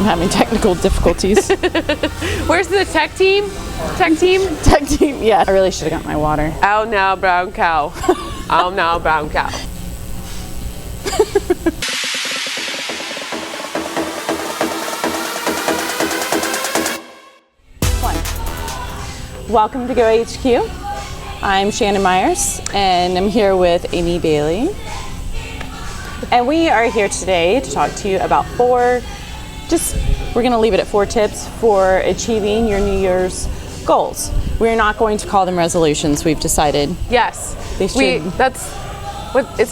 I'm having technical difficulties. Where's the tech team? Tech team, yeah. I really should have got my water. Oh no, brown cow. Oh no, brown cow. Welcome to Go HQ. I'm Shannon Myers, and I'm here with Amy Bailey. And we are here today to talk to you about we're going to leave it at 4 tips for achieving your New Year's goals. We're not going to call them resolutions, we've decided. Yes, it's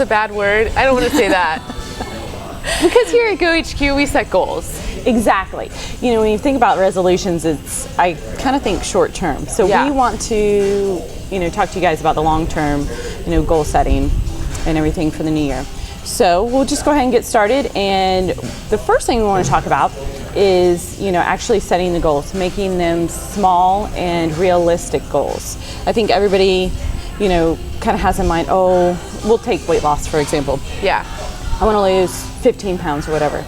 a bad word. I don't want to say that. Because here at Go HQ, we set goals. Exactly. You know, when you think about resolutions, I kind of think short term. So we want to, talk to you guys about the long term, goal setting and everything for the new year. So we'll just go ahead and get started. And the first thing we want to talk about is, actually setting the goals, making them small and realistic goals. I think everybody, kind of has in mind, we'll take weight loss, for example. Yeah. I want to lose 15 pounds or whatever.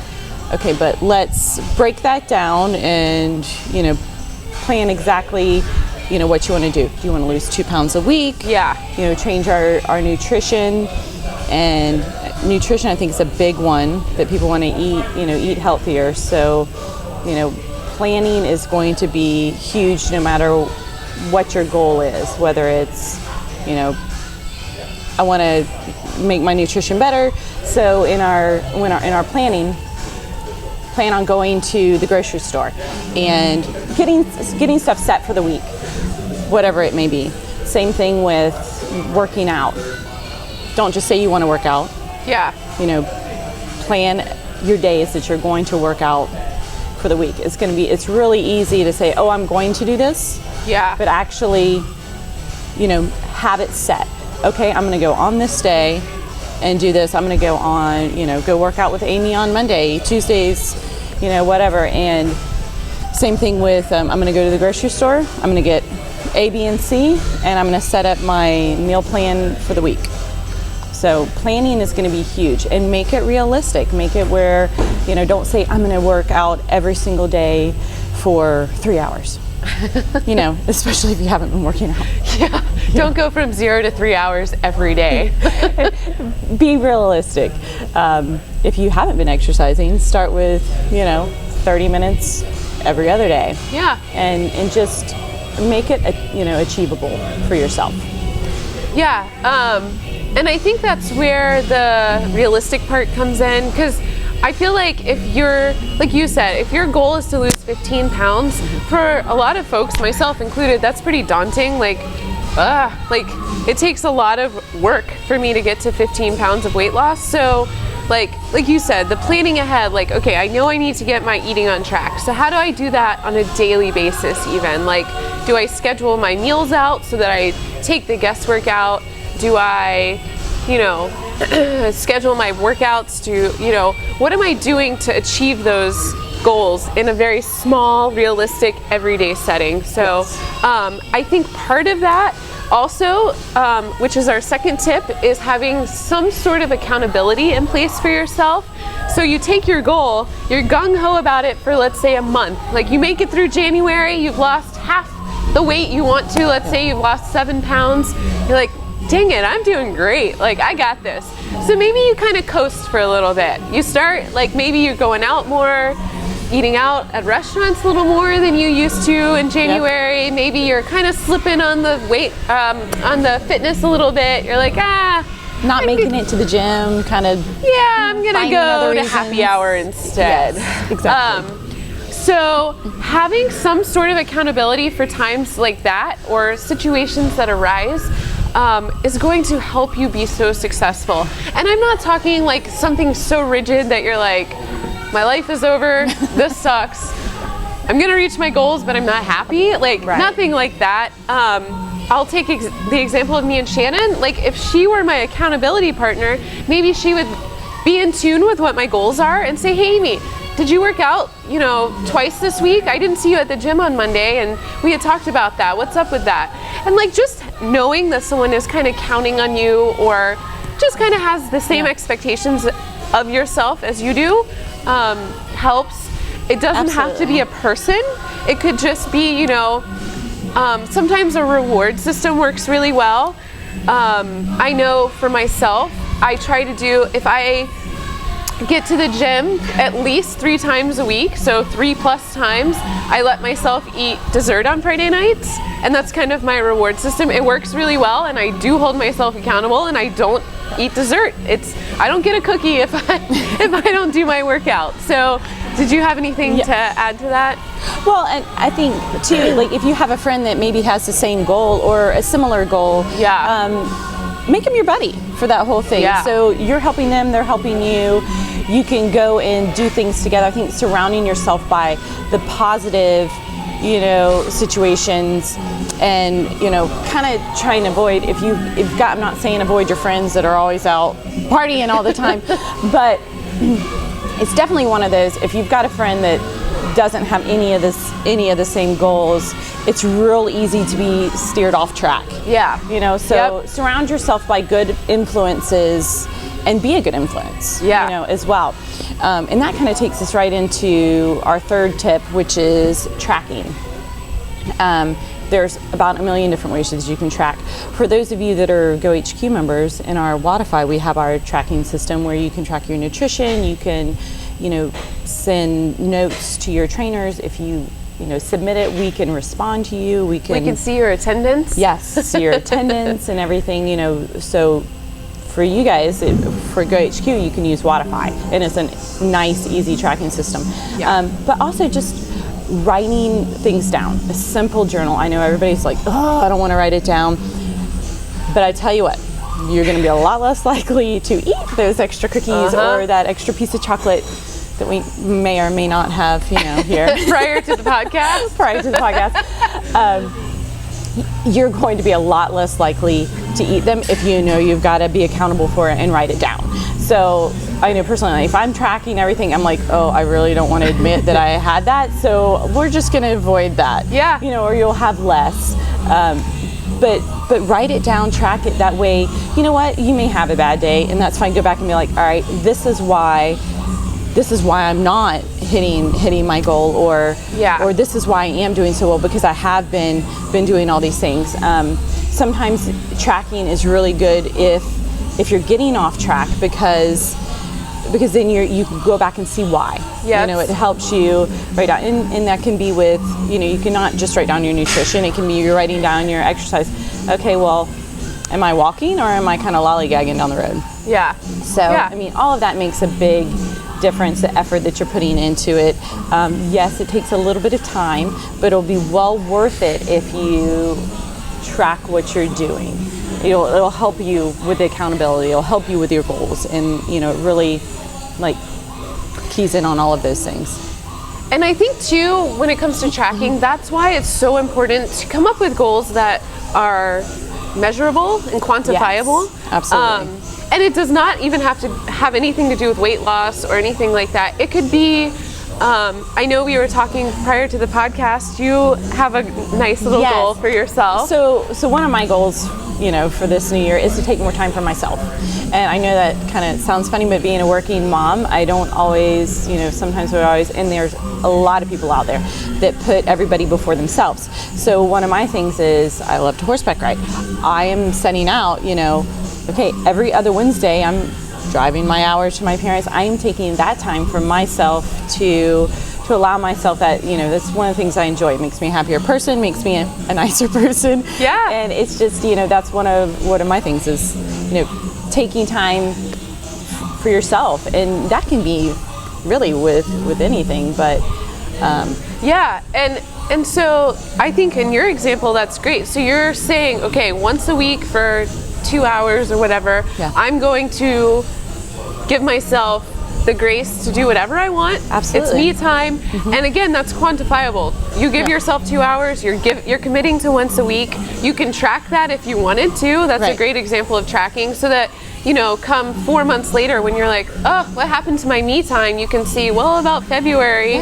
Okay, but let's break that down and, plan exactly, what you want to do. Do you want to lose 2 pounds a week? Yeah. Change our nutrition. And nutrition, I think, is a big one that people want to eat healthier. So, planning is going to be huge no matter what your goal is, whether it's, I want to make my nutrition better. So in our planning, plan on going to the grocery store and getting stuff set for the week, whatever it may be. Same thing with working out. Don't just say you want to work out. Yeah. Plan your days that you're going to work out for the week. It's really easy to say, I'm going to do this. Yeah. But actually, have it set. Okay, I'm going to go on this day and do this. I'm going to go on, go work out with Amy on Monday, Tuesdays, whatever. And same thing with, I'm going to go to the grocery store. I'm going to get A, B, and C, and I'm going to set up my meal plan for the week. So planning is going to be huge, and make it realistic. Make it where, don't say I'm going to work out every single day for 3 hours. Especially if you haven't been working out. Yeah. Don't go from 0 to 3 hours every day. Be realistic. If you haven't been exercising, start with, 30 minutes every other day. Yeah. And just make it, achievable for yourself. Yeah. And I think that's where the realistic part comes in, because I feel like if you're, like you said, if your goal is to lose 15 pounds, for a lot of folks, myself included, that's pretty daunting. It takes a lot of work for me to get to 15 pounds of weight loss. So like you said, the planning ahead, okay, I know I need to get my eating on track. So how do I do that on a daily basis even? Do I schedule my meals out so that I take the guesswork out? Do I, schedule my workouts? What am I doing to achieve those goals in a very small, realistic, everyday setting? So I think part of that also, which is our second tip, is having some sort of accountability in place for yourself. So you take your goal, you're gung-ho about it for, let's say, a month. You make it through January, you've lost half the weight you want to. Let's say you've lost 7 pounds. You're like, dang it, I'm doing great. I got this. So maybe you kind of coast for a little bit. You start, maybe you're going out more, eating out at restaurants a little more than you used to in January. Yep. Maybe you're kind of slipping on the weight, on the fitness a little bit. You're like, not making it to the gym, kind of. Yeah, I'm gonna go to happy hour instead. Yes, exactly. So having some sort of accountability for times like that or situations that arise is going to help you be so successful. And I'm not talking something so rigid that you're like, my life is over, this sucks, I'm gonna reach my goals but I'm not happy. Right. Nothing like that. I'll take the example of me and Shannon. If she were my accountability partner, maybe she would be in tune with what my goals are and say, hey Amy, did you work out, twice this week? I didn't see you at the gym on Monday and we had talked about that. What's up with that? And just knowing that someone is kind of counting on you or just kind of has the same expectations of yourself as you do helps. It doesn't have to be a person. It could just be, you know, sometimes a reward system works really well. I know for myself, I try to do, if I get to the gym at least 3 times a week, so 3+ times, I let myself eat dessert on Friday nights, and that's kind of my reward system. It works really well, and I do hold myself accountable, and I don't eat dessert. I don't get a cookie if I don't do my workout. So did you have anything to add to that? Well, and I think too, like if you have a friend that maybe has the same goal or a similar goal, make them your buddy for that whole thing. Yeah. So you're helping them, they're helping you. You can go and do things together. I think surrounding yourself by the positive, you know, situations, and you know, kind of trying to avoid, I'm not saying avoid your friends that are always out partying all the time, but it's definitely one of those, if you've got a friend that doesn't have any of the same goals, it's real easy to be steered off track. Yeah. You know, so surround yourself by good influences and be a good influence, you know, as well. And that kind of takes us right into our third tip, which is tracking. There's about 1 million different ways that you can track. For those of you that are GoHQ members, in our Wodify, we have our tracking system where you can track your nutrition. You can, you know, send notes to your trainers. If you submit it, we can respond to you. We can see your attendance. Yes, see your attendance and everything. You know, so for you guys, for GoHQ, you can use Wodify, and it's a nice, easy tracking system. Yeah. But also just writing things down, a simple journal. I know everybody's like, oh, I don't want to write it down. But I tell you what, you're going to be a lot less likely to eat those extra cookies or that extra piece of chocolate that we may or may not have, you know, here. Prior to the podcast? Prior to the podcast. You're going to be a lot less likely to eat them if you know you've got to be accountable for it and write it down. So I know personally, if I'm tracking everything, I'm like, oh, I really don't want to admit that I had that, so we're just going to avoid that. Yeah. You know, or you'll have less. But write it down, track it that way. You know what? You may have a bad day, and that's fine. Go back and be like, all right, this is why I'm not hitting my goal, or this is why I am doing so well, because I have been doing all these things. Sometimes tracking is really good if you're getting off track, because then you can go back and see why. Yes. You know, it helps you write down, and that can be with, you know, you cannot just write down your nutrition. It can be you're writing down your exercise. Okay, well, am I walking or am I kind of lollygagging down the road? Yeah. So, I mean, all of that makes a big difference, the effort that you're putting into it. Yes, it takes a little bit of time, but it'll be well worth it if you track what you're doing. It'll help you with the accountability. It'll help you with your goals, and you know, it really like keys in on all of those things. And I think too, when it comes to tracking, that's why it's so important to come up with goals that are measurable and quantifiable. Yes, absolutely. And it does not even have to have anything to do with weight loss or anything like that. It could be, I know we were talking prior to the podcast, you have a nice little goal for yourself. So one of my goals, you know, for this new year is to take more time for myself. And I know that kind of sounds funny, but being a working mom, I don't always, you know, sometimes we're always, and there's a lot of people out there that put everybody before themselves. So one of my things is I love to horseback ride. I am setting out, you know, okay, every other Wednesday I'm driving my hours to my parents. I am taking that time for myself to allow myself that, you know, that's one of the things I enjoy. It makes me a happier person, makes me a nicer person. Yeah. And it's just, you know, that's one of my things is, you know, taking time for yourself. And that can be really with anything, but yeah, and so I think in your example that's great. So you're saying, okay, once a week for 2 hours or whatever, I'm going to give myself the grace to do whatever I want. Absolutely. It's me time. Mm-hmm. And again, that's quantifiable. You give yourself 2 hours, you're committing to once a week. You can track that if you wanted to. That's a great example of tracking, so that, you know, come 4 months later when you're like, oh, what happened to my me time? You can see, well, about February,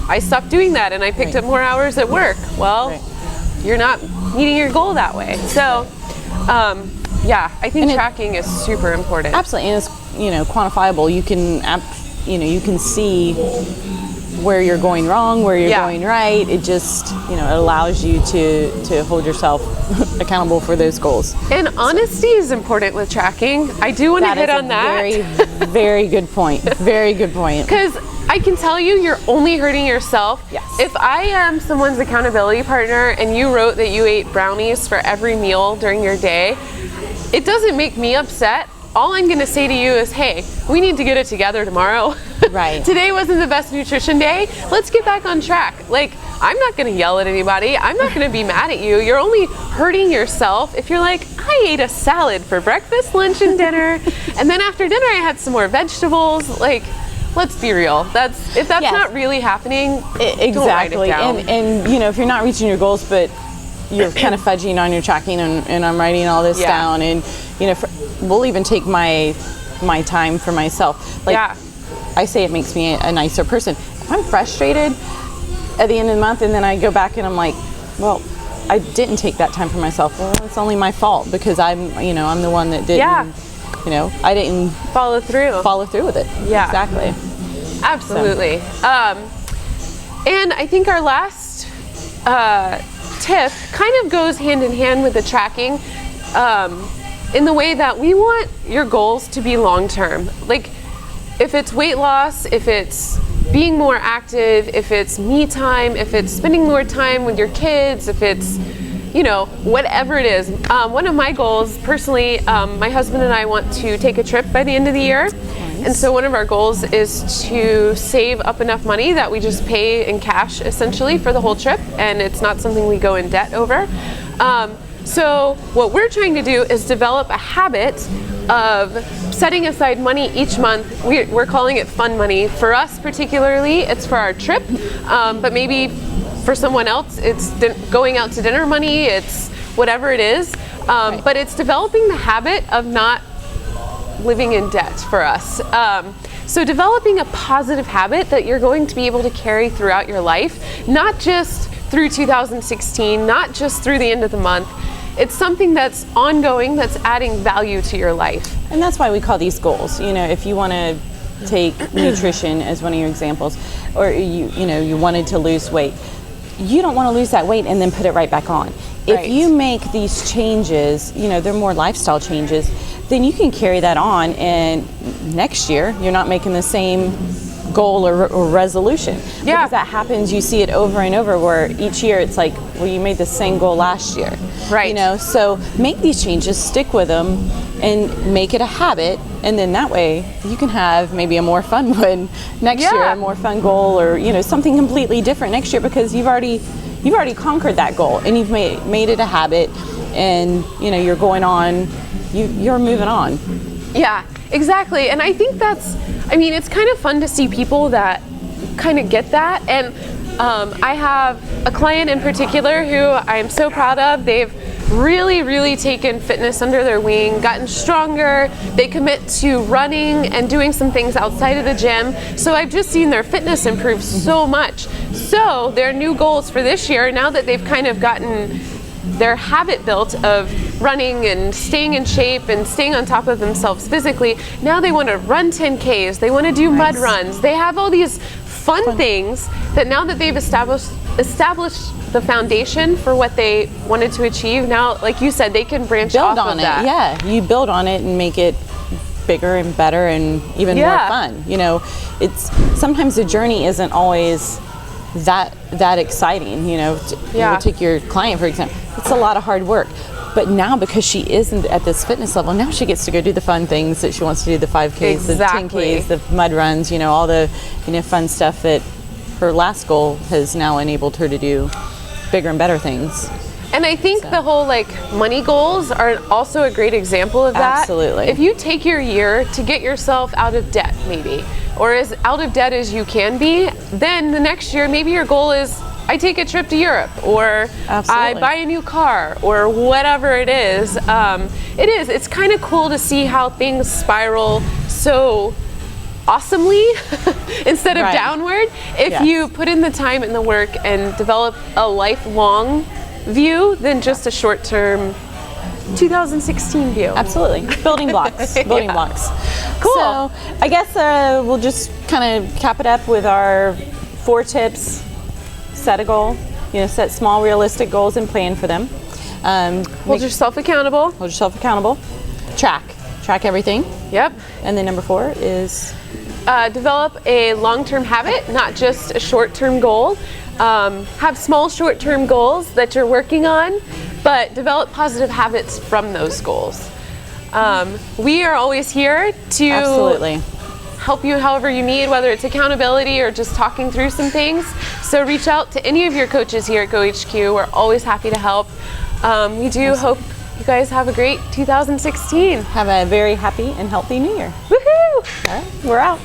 I stopped doing that and I picked up more hours at work. Well, you're not meeting your goal that way. So, I think tracking is super important. Absolutely, and it's, you know, quantifiable. You can, you know, you can see where you're going wrong, where you're Yeah. going right. It just, it allows you to hold yourself accountable for those goals. And honesty is important with tracking. I do want to That hit is on that. very, very good point. Very good point. Because I can tell you, you're only hurting yourself. Yes. If I am someone's accountability partner and you wrote that you ate brownies for every meal during your day, it doesn't make me upset. All I'm going to say to you is, hey, we need to get it together tomorrow. Right. Today wasn't the best nutrition day. Let's get back on track. Like, I'm not going to yell at anybody. I'm not going to be mad at you. You're only hurting yourself if you're like, I ate a salad for breakfast, lunch, and dinner. And then after dinner, I had some more vegetables. Like, let's be real. If that's Yes. not really happening, Exactly. don't write it down. And if you're not reaching your goals, but you're kind of fudging on your tracking, and I'm writing all this Yeah. down, and we'll even take my time for myself. Like, Yeah. I say it makes me a nicer person. If I'm frustrated at the end of the month, and then I go back and I'm like, well, I didn't take that time for myself. Well, it's only my fault because I'm the one that didn't. Yeah. I didn't follow through. follow through with it. Yeah. Exactly. Absolutely. And I think our last tip kind of goes hand in hand with the tracking, in the way that we want your goals to be long term. Like, if it's weight loss, if it's being more active, if it's me time, if it's spending more time with your kids, if it's whatever it is. One of my goals personally, my husband and I want to take a trip by the end of the year. And so one of our goals is to save up enough money that we just pay in cash essentially for the whole trip, and it's not something we go in debt over. So what we're trying to do is develop a habit of setting aside money each month. We're calling it fun money. For us particularly, it's for our trip, but maybe for someone else, it's going out to dinner money, it's whatever it is. But it's developing the habit of not living in debt for us. So developing a positive habit that you're going to be able to carry throughout your life, not just through 2016, not just through the end of the month. It's something that's ongoing, that's adding value to your life. And that's why we call these goals. If you want to take nutrition as one of your examples, or you wanted to lose weight, you don't want to lose that weight and then put it right back on. Right. If you make these changes, they're more lifestyle changes, then you can carry that on, and next year you're not making the same goal or resolution. Yeah. Because that happens, you see it over and over, where each year it's like, well, you made the same goal last year. Right. So make these changes, stick with them, and make it a habit, and then that way you can have maybe a more fun one next year, a more fun goal, or something completely different next year, because you've already conquered that goal, and you've made it a habit, and you're going on, you're moving on. Yeah, exactly. And I think it's kind of fun to see people that kind of get that. And I have a client in particular who I'm so proud of. They've really, really taken fitness under their wing, gotten stronger. They commit to running and doing some things outside of the gym. So I've just seen their fitness improve so much. So their new goals for this year, now that they've kind of gotten their habit built of running and staying in shape and staying on top of themselves physically, now they want to run 10Ks, they want to do mud runs. They have all these fun things that now that they've established the foundation for what they wanted to achieve, now, like you said, they can branch off on of it. that. Yeah, you build on it and make it bigger and better and even more fun. It's sometimes the journey isn't always that exciting. You take your client, for example. It's a lot of hard work, but now because she isn't at this fitness level, now she gets to go do the fun things that she wants to do, the 5Ks, the 10Ks, the mud runs, all the fun stuff that her last goal has now enabled her to do bigger and better things. And I think the whole money goals are also a great example of that. Absolutely. If you take your year to get yourself out of debt, maybe, or as out of debt as you can be, then the next year maybe your goal is, I take a trip to Europe, or I buy a new car, or whatever it is. It's kind of cool to see how things spiral so awesomely instead of downward if you put in the time and the work and develop a lifelong view than just a short-term 2016 view. Absolutely. Building blocks. Building blocks. Cool. So I guess we'll just kind of cap it up with our 4 tips, set a goal, set small realistic goals and plan for them. Hold yourself accountable. Hold yourself accountable. Track everything. Yep. And then number 4 is develop a long-term habit, not just a short-term goal. Have small short-term goals that you're working on, but develop positive habits from those goals. We are always here to absolutely help you however you need, whether it's accountability or just talking through some things. So reach out to any of your coaches here at Go HQ. We're always happy to help. We do hope you guys have a great 2016. Have a very happy and healthy new year. Woohoo! All right, we're out.